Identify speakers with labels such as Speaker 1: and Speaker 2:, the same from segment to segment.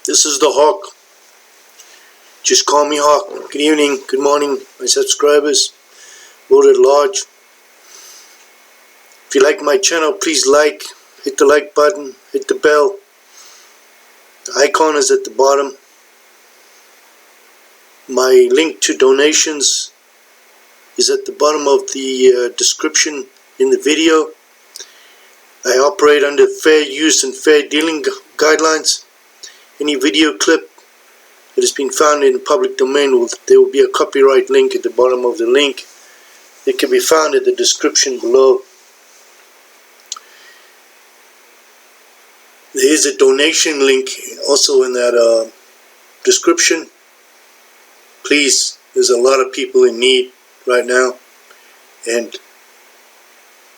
Speaker 1: This is the Hawk. Just call me Hawk. Good evening, good morning, my subscribers, world at large. If you like my channel, please like, hit the like button, hit the bell. The icon is at the bottom. My link to donations is at the bottom of the description in the video. I operate under fair use and fair dealing guidelines. Any video clip that has been found in the public domain, there will be a copyright link at the bottom of the link. It can be found in the description below. There is a donation link also in that description. Please, there's a lot of people in need right now, and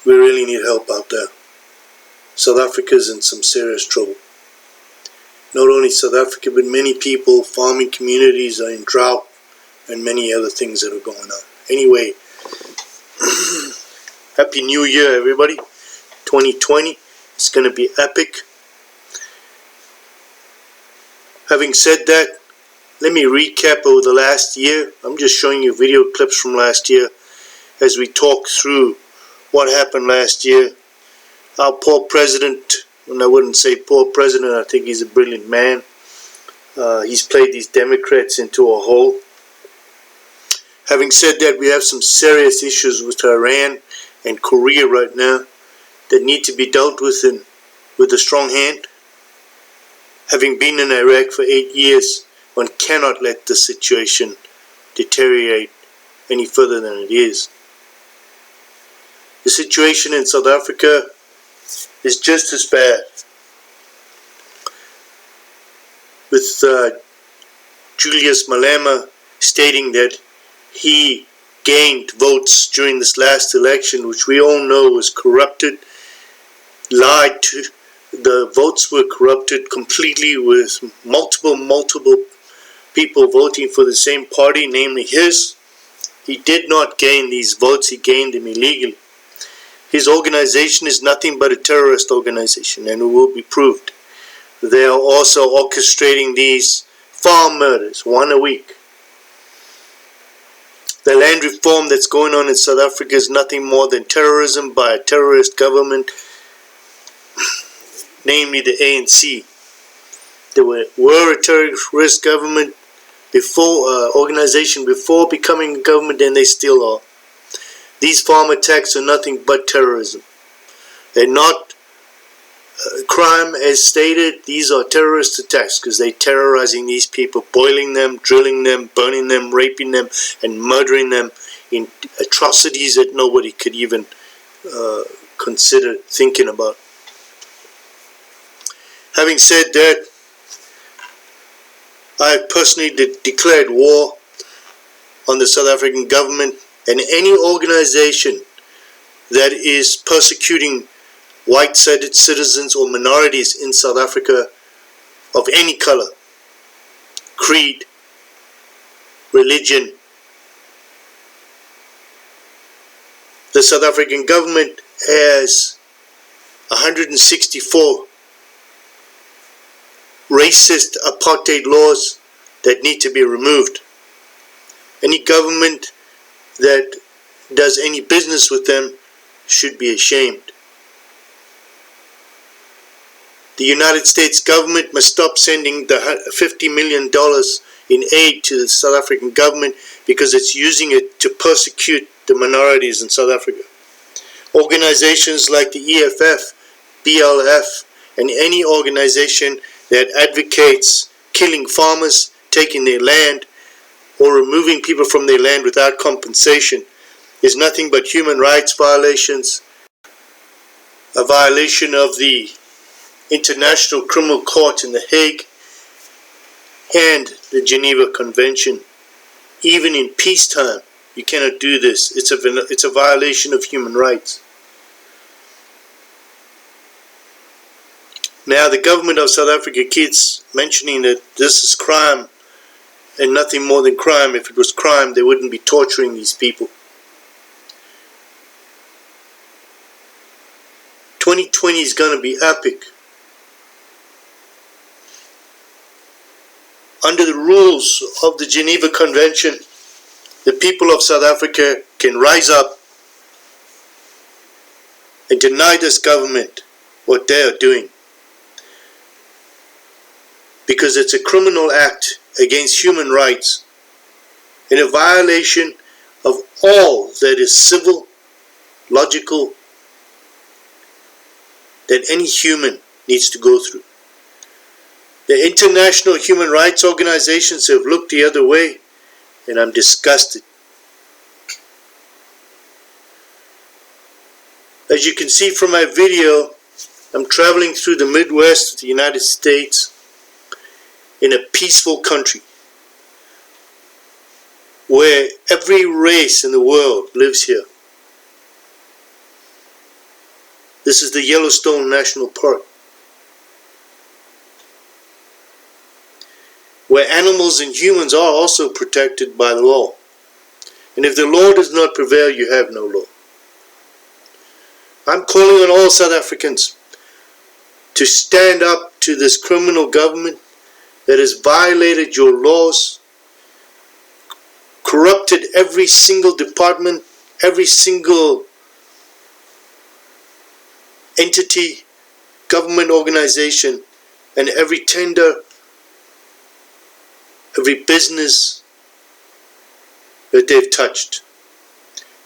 Speaker 1: we really need help out there. South Africa's in some serious trouble. Not only South Africa, but many people, farming communities are in drought, and many other things that are going on. Anyway, Happy New Year, everybody. 2020, it's going to be epic. Having said that, let me recap over the last year. I'm just showing you video clips from last year as we talk through what happened last year. Our poor president, and I wouldn't say poor president, I think he's a brilliant man. He's played these Democrats into a hole. Having said that, we have some serious issues with Iran and Korea right now that need to be dealt with with a strong hand. Having been in Iraq for 8 years, one cannot let the situation deteriorate any further than it is. The situation in South Africa is just as bad, with Julius Malema stating that he gained votes during this last election, which we all know was corrupted, lied to. The votes were corrupted completely, with multiple people voting for the same party, namely his. He did not gain these votes, he gained them illegally. His organization is nothing but a terrorist organization, and it will be proved. They are also orchestrating these farm murders, one a week. The land reform that's going on in South Africa is nothing more than terrorism by a terrorist government, namely the ANC. They were a terrorist government before, organization before becoming a government, and they still are. These farm attacks are nothing but terrorism. They're not crime as stated. These are terrorist attacks because they're terrorizing these people, boiling them, drilling them, burning them, raping them, and murdering them in atrocities that nobody could even consider thinking about. Having said that, I have personally declared war on the South African government and any organization that is persecuting white-sided citizens or minorities in South Africa of any color, creed, religion. The South African government has 164 racist apartheid laws that need to be removed. Any government that does any business with them should be ashamed. The United States government must stop sending the $50 million in aid to the South African government because it's using it to persecute the minorities in South Africa. Organizations like the EFF, BLF, and any organization that advocates killing farmers, taking their land, or removing people from their land without compensation is nothing but human rights violations, a violation of the International Criminal Court in The Hague, and the Geneva Convention. Even in peacetime, you cannot do this. It's a violation of human rights. Now, the government of South Africa keeps mentioning that this is crime and nothing more than crime. If it was crime, they wouldn't be torturing these people. 2020 is going to be epic. under the rules of the Geneva Convention, the people of South Africa can rise up and deny this government what they are doing, because it's a criminal act against human rights and a violation of all that is civil, logical, that any human needs to go through. The international human rights organizations have looked the other way, and I'm disgusted. As you can see from my video, I'm traveling through the Midwest of the United States in a peaceful country where every race in the world lives here. This is the Yellowstone National Park, where animals and humans are also protected by the law. And if the law does not prevail, you have no law. I'm calling on all South Africans to stand up to this criminal government that has violated your laws, corrupted every single department, every single entity, government organization, and every tender, every business that they've touched.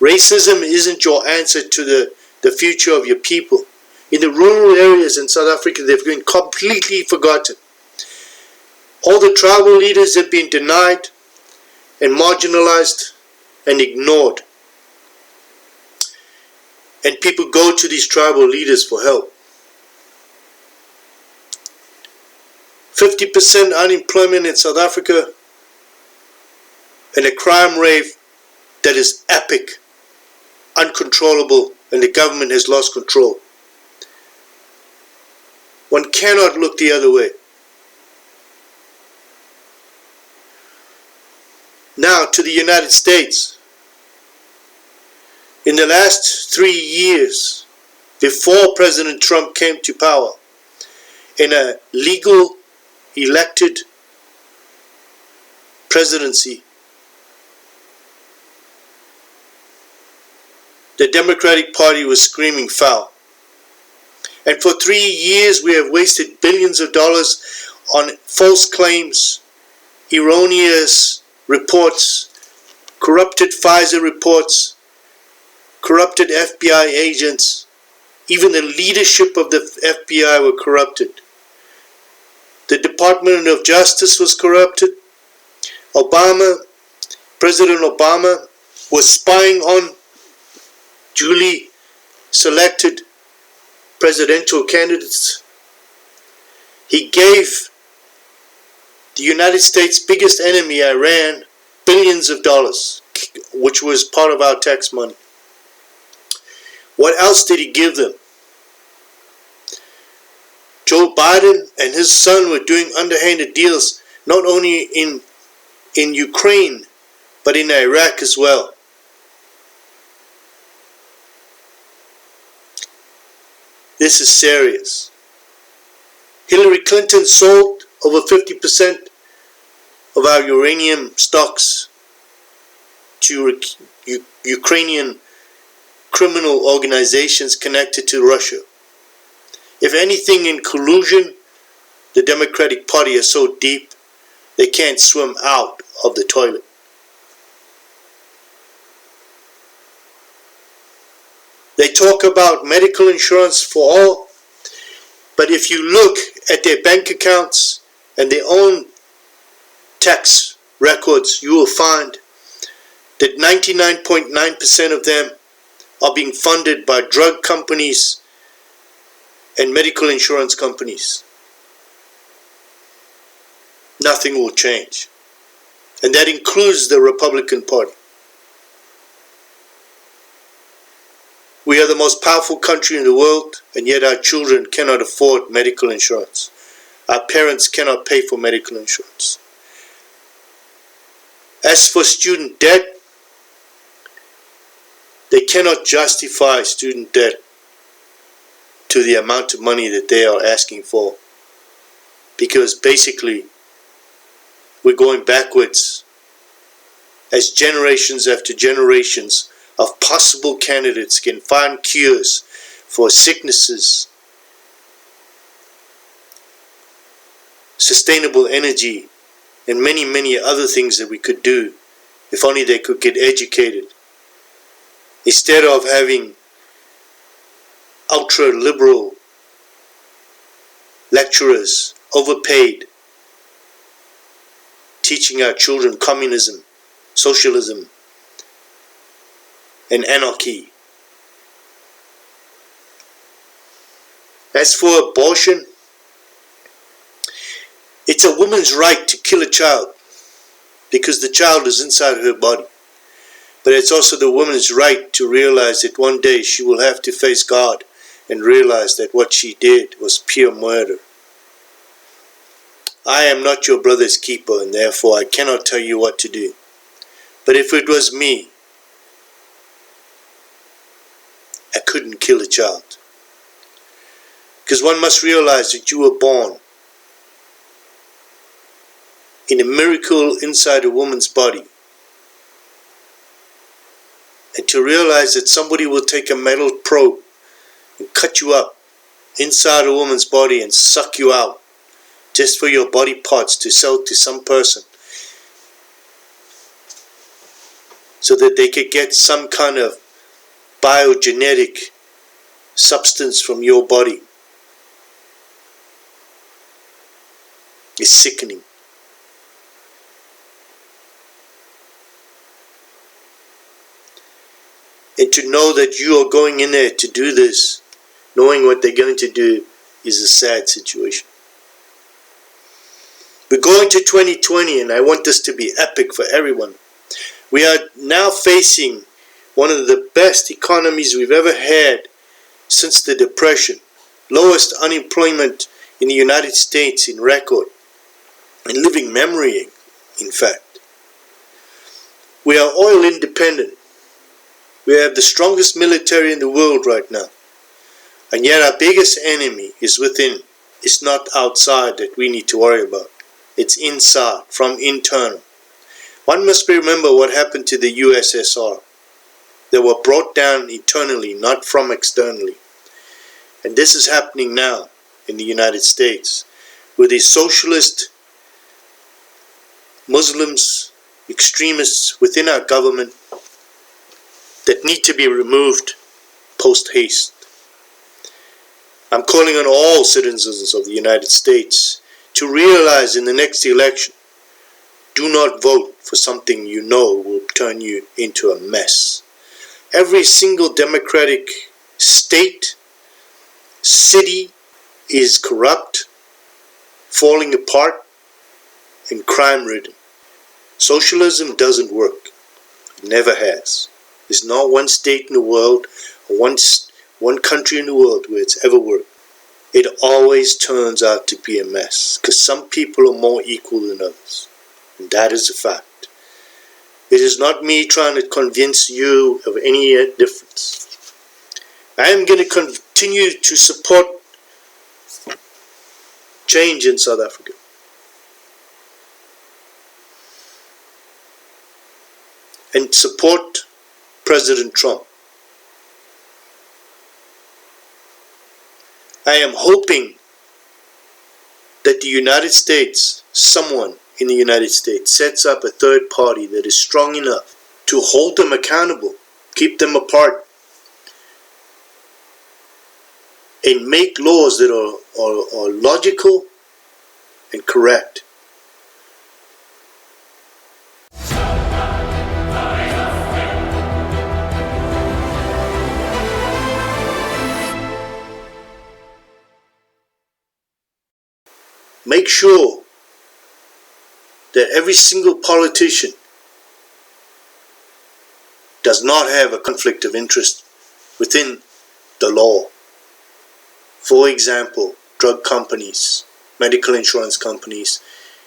Speaker 1: Racism isn't your answer to the future of your people. In the rural areas in South Africa, they've been completely forgotten. All the tribal leaders have been denied and marginalized and ignored. And people go to these tribal leaders for help. 50% unemployment in South Africa, and a crime rate that is epic, uncontrollable, and the government has lost control. One cannot look the other way. Now to the United States. In the last 3 years, before President Trump came to power, in a legal elected presidency, the Democratic Party was screaming foul. And for 3 years we have wasted billions of dollars on false claims, erroneous reports, corrupted Pfizer reports, corrupted FBI agents. Even the leadership of the FBI were corrupted. The Department of Justice was corrupted. President Obama was spying on duly selected presidential candidates. He gave the United States' biggest enemy, Iran, billions of dollars, which was part of our tax money. What else did he give them? Joe Biden and his son were doing underhanded deals, not only in Ukraine, but in Iraq as well. This is serious. Hillary Clinton sold over 50% of our uranium stocks to Ukrainian criminal organizations connected to Russia. If anything, in collusion, the Democratic Party is so deep they can't swim out of the toilet. They talk about medical insurance for all, but if you look at their bank accounts and their own tax records, you will find that 99.9% of them are being funded by drug companies and medical insurance companies. Nothing will change. And that includes the Republican Party. We are the most powerful country in the world, and yet our children cannot afford medical insurance. Our parents cannot pay for medical insurance. As for student debt, they cannot justify student debt to the amount of money that they are asking for, because basically we're going backwards as generations after generations of possible candidates can find cures for sicknesses, sustainable energy, and many, many other things that we could do if only they could get educated. Instead of having ultra-liberal lecturers, overpaid, teaching our children communism, socialism, and anarchy. As for abortion, it's a woman's right to kill a child because the child is inside her body. But it's also the woman's right to realize that one day she will have to face God and realize that what she did was pure murder. I am not your brother's keeper, and therefore I cannot tell you what to do. But if it was me, I couldn't kill a child. Because one must realize that you were born in a miracle inside a woman's body. And to realize that somebody will take a metal probe and cut you up inside a woman's body and suck you out just for your body parts to sell to some person so that they could get some kind of biogenetic substance from your body is sickening. And to know that you are going in there to do this, knowing what they're going to do, is a sad situation. We're going to 2020, and I want this to be epic for everyone. We are now facing one of the best economies we've ever had since the Depression. Lowest unemployment in the United States in record. In living memory, in fact. We are oil independent. We have the strongest military in the world right now. And yet our biggest enemy is within. It's not outside that we need to worry about. It's inside, from internal. One must remember what happened to the USSR. They were brought down internally, not from externally. And this is happening now in the United States with these socialist Muslims, extremists within our government that need to be removed post-haste. I'm calling on all citizens of the United States to realize in the next election, do not vote for something you know will turn you into a mess. Every single democratic state, city is corrupt, falling apart, and crime-ridden. Socialism doesn't work. It never has. There's not one state in the world, or one country in the world where it's ever worked. It always turns out to be a mess, because some people are more equal than others. And that is a fact. It is not me trying to convince you of any difference. I am going to continue to support change in South Africa. And support President Trump. I am hoping that the United States, someone in the United States, sets up a third party that is strong enough to hold them accountable, keep them apart, and make laws that are logical and correct. Make sure that every single politician does not have a conflict of interest within the law. For example, drug companies, medical insurance companies,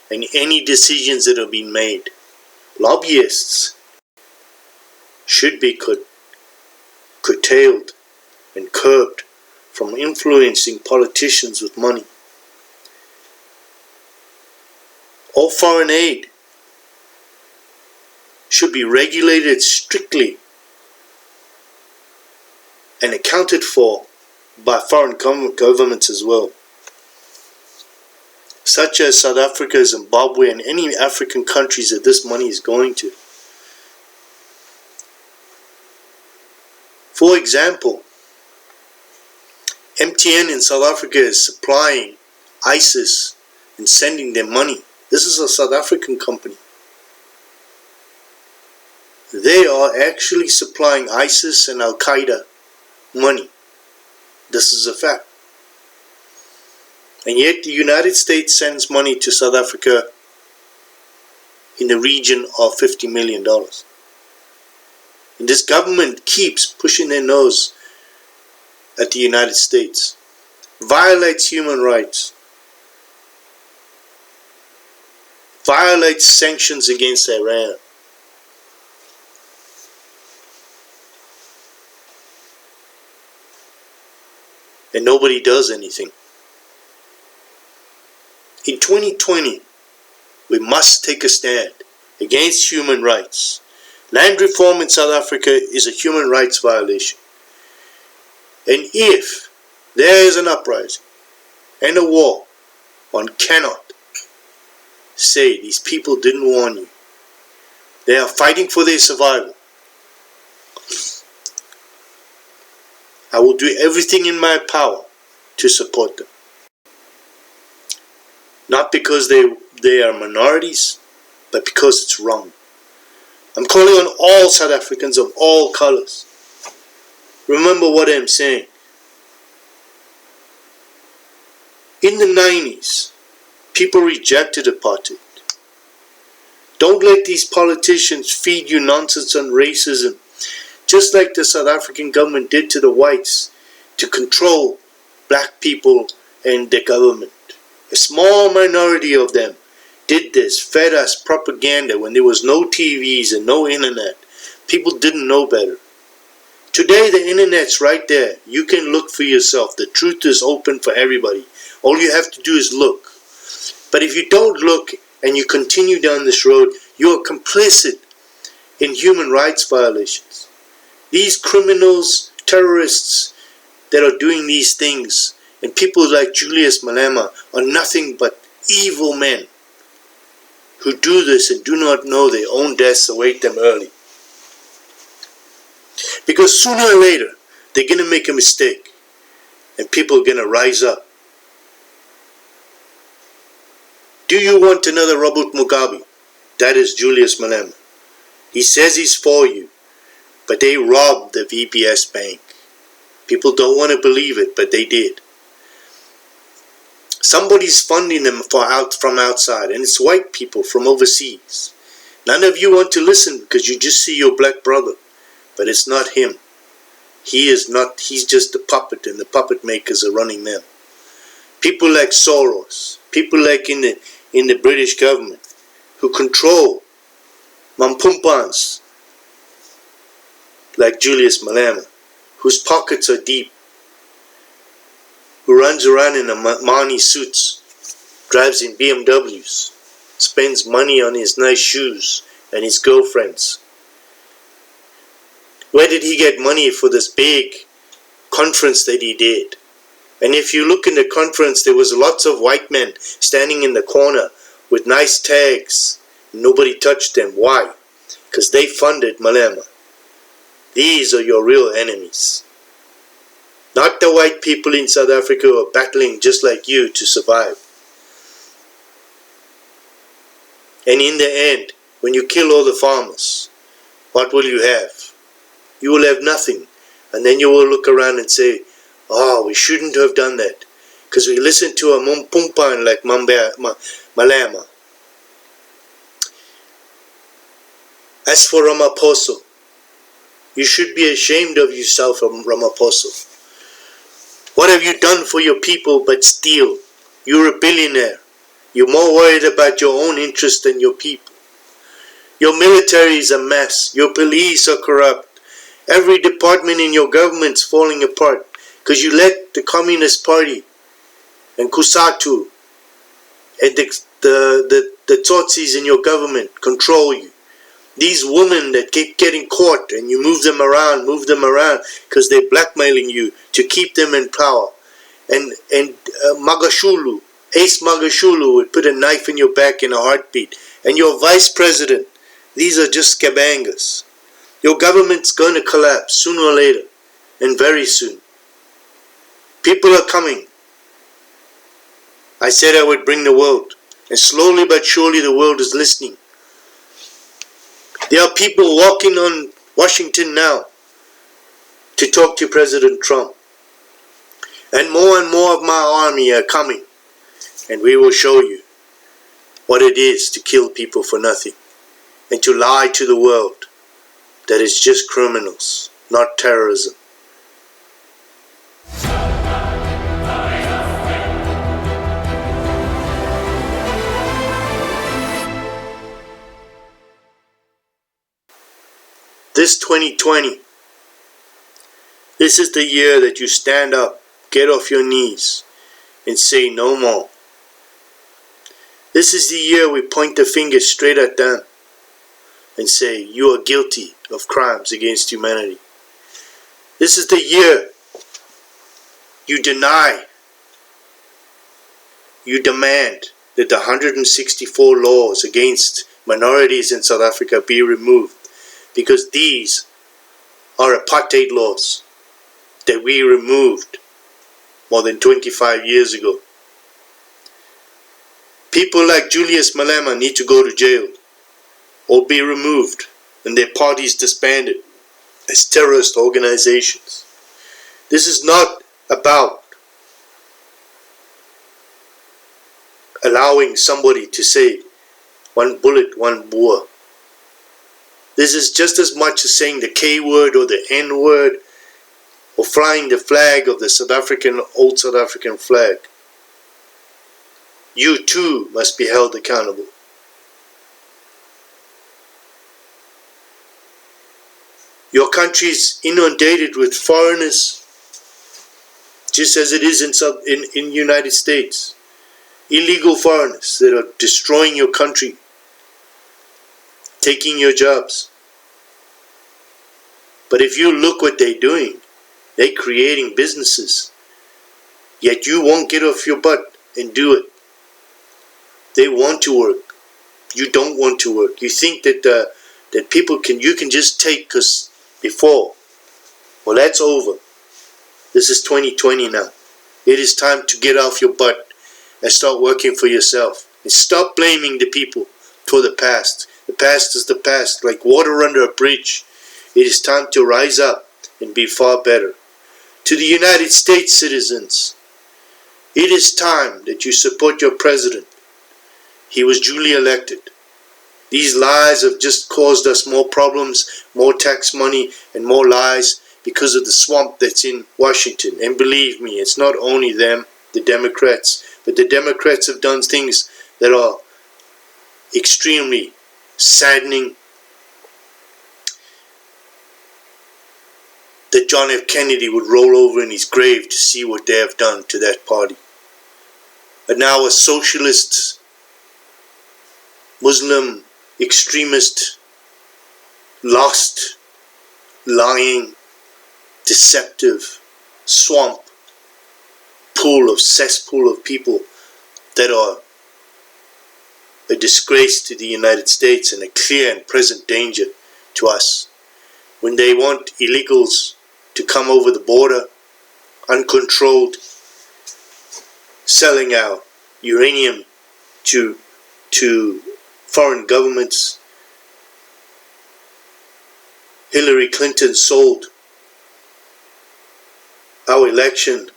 Speaker 1: and any decisions that are being made. Lobbyists should be curtailed and curbed from influencing politicians with money. All foreign aid should be regulated strictly and accounted for by foreign governments as well, such as South Africa, Zimbabwe, and any African countries that this money is going to. For example, MTN in South Africa is supplying ISIS and sending them money. This is a South African company. They are actually supplying ISIS and Al-Qaeda money. This is a fact. And yet the United States sends money to South Africa in the region of $50 million. And this government keeps pushing their nose at the United States, violates human rights, violates sanctions against Iran. And nobody does anything. In 2020, we must take a stand against human rights. Land reform in South Africa is a human rights violation. And if there is an uprising and a war, one cannot say these people didn't warn you. They are fighting for their survival. I will do everything in my power to support them. Not because they are minorities, but because it's wrong. I'm calling on all South Africans of all colors. Remember what I'm saying. In the 90s, people rejected apartheid. Don't let these politicians feed you nonsense on racism, just like the South African government did to the whites to control black people and the government. A small minority of them did this, fed us propaganda when there was no TVs and no internet. People didn't know better. Today the internet's right there. You can look for yourself. The truth is open for everybody. All you have to do is look. But if you don't look and you continue down this road, you are complicit in human rights violations. These criminals, terrorists that are doing these things, and people like Julius Malema are nothing but evil men who do this and do not know their own deaths await them early. Because sooner or later, they're going to make a mistake and people are going to rise up. Do you want another Robert Mugabe? That is Julius Malema. He says he's for you, but they robbed the VPS bank. People don't want to believe it, but they did. Somebody's funding them from outside, and it's white people from overseas. None of you want to listen because you just see your black brother, but it's not him. He is not. He's just a puppet, and the puppet makers are running them. People like Soros, people like in the British government, who control mampumpans like Julius Malema, whose pockets are deep, who runs around in Armani suits, drives in BMWs, spends money on his nice shoes and his girlfriends. Where did he get money for this big conference that he did? And if you look in the conference, there was lots of white men standing in the corner with nice tags. Nobody touched them. Why? Because they funded Malema. These are your real enemies. Not the white people in South Africa who are battling just like you to survive. And in the end, when you kill all the farmers, what will you have? You will have nothing. And then you will look around and say, oh, we shouldn't have done that, because we listened to a mumpumpan like Malema. As for Ramaphosa, you should be ashamed of yourself, Ramaphosa. What have you done for your people but steal? You're a billionaire. You're more worried about your own interest than your people. Your military is a mess. Your police are corrupt. Every department in your government's falling apart because you let the Communist Party and Kusatu and the the Tutsis in your government control you. These women that keep getting caught and you move them around because they're blackmailing you to keep them in power. And Magashulu, Ace Magashulu would put a knife in your back in a heartbeat. And your vice president, these are just scabangas. Your government's going to collapse sooner or later, and very soon. People are coming. I said I would bring the world, and slowly but surely the world is listening. There are people walking on Washington now to talk to President Trump. And more of my army are coming, and we will show you what it is to kill people for nothing and to lie to the world that it's just criminals, not terrorism. This 2020, this is the year that you stand up, get off your knees, and say no more. This is the year we point the finger straight at them and say you are guilty of crimes against humanity. This is the year you demand that the 164 laws against minorities in South Africa be removed, because these are apartheid laws that we removed more than 25 years ago. People like Julius Malema need to go to jail or be removed and their parties disbanded as terrorist organizations. This is not about allowing somebody to say one bullet, one Boer. This is just as much as saying the K word or the N word or flying the flag of the old South African flag. You too must be held accountable. Your country is inundated with foreigners, just as it is in United States. Illegal foreigners that are destroying your country, taking your jobs. But if you look what they're doing, they're creating businesses. Yet you won't get off your butt and do it. They want to work. You don't want to work. You think that you can just take, because before, well, that's over. This is 2020 now. It is time to get off your butt and start working for yourself. And stop blaming the people for the past. The past is the past, like water under a bridge. It is time to rise up and be far better. To the United States citizens, it is time that you support your president. He was duly elected. These lies have just caused us more problems, more tax money, and more lies because of the swamp that's in Washington. And believe me, it's not only them, the Democrats, but the Democrats have done things that are extremely saddening. That John F. Kennedy would roll over in his grave to see what they have done to that party. And now a socialist, Muslim, extremist, lost, lying, deceptive swamp, cesspool of people that are a disgrace to the United States and a clear and present danger to us. When they want illegals to come over the border, uncontrolled, selling our uranium to foreign governments. Hillary Clinton sold our election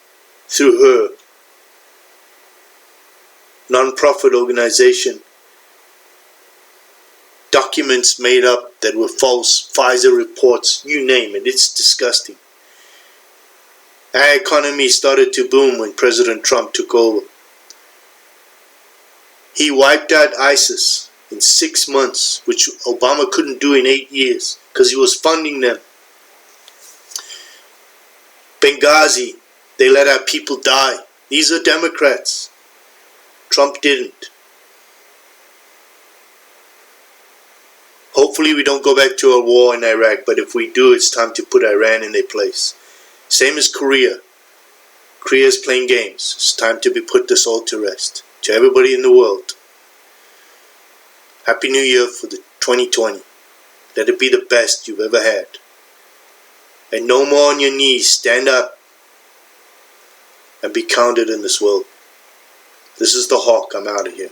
Speaker 1: through her non-profit organization. Documents made up that were false, Pfizer reports, you name it, it's disgusting. Our economy started to boom when President Trump took over. He wiped out ISIS in 6 months, which Obama couldn't do in 8 years because he was funding them. Benghazi, they let our people die. These are Democrats. Trump didn't. Hopefully we don't go back to a war in Iraq, but if we do, it's time to put Iran in their place. Same as Korea. Korea's playing games. It's time to be put this all to rest. To everybody in the world, Happy New Year for the 2020. Let it be the best you've ever had. And no more on your knees. Stand up and be counted in this world. This is the Hawk. I'm out of here.